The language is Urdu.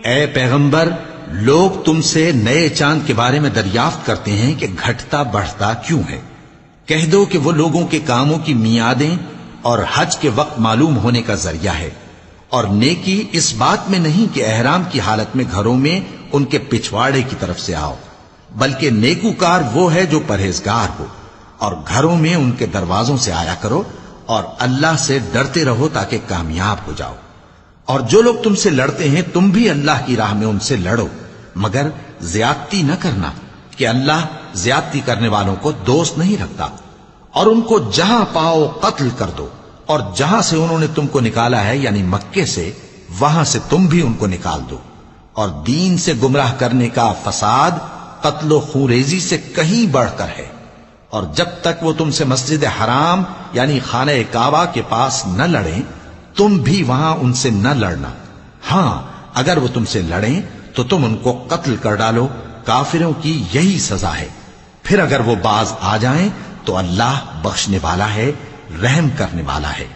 اے پیغمبر، لوگ تم سے نئے چاند کے بارے میں دریافت کرتے ہیں کہ گھٹتا بڑھتا کیوں ہے۔ کہہ دو کہ وہ لوگوں کے کاموں کی میعادیں اور حج کے وقت معلوم ہونے کا ذریعہ ہے، اور نیکی اس بات میں نہیں کہ احرام کی حالت میں گھروں میں ان کے پچھواڑے کی طرف سے آؤ، بلکہ نیکوکار وہ ہے جو پرہیزگار ہو، اور گھروں میں ان کے دروازوں سے آیا کرو، اور اللہ سے ڈرتے رہو تاکہ کامیاب ہو جاؤ۔ اور جو لوگ تم سے لڑتے ہیں تم بھی اللہ کی راہ میں ان سے لڑو، مگر زیادتی نہ کرنا، کہ اللہ زیادتی کرنے والوں کو دوست نہیں رکھتا۔ اور ان کو جہاں پاؤ قتل کر دو، اور جہاں سے انہوں نے تم کو نکالا ہے یعنی مکے سے، وہاں سے تم بھی ان کو نکال دو۔ اور دین سے گمراہ کرنے کا فساد قتل و خونریزی سے کہیں بڑھ کر ہے۔ اور جب تک وہ تم سے مسجد حرام یعنی خانہ کعبہ کے پاس نہ لڑیں، تم بھی وہاں ان سے نہ لڑنا۔ ہاں، اگر وہ تم سے لڑیں تو تم ان کو قتل کر ڈالو، کافروں کی یہی سزا ہے۔ پھر اگر وہ باز آ جائیں تو اللہ بخشنے والا ہے، رحم کرنے والا ہے۔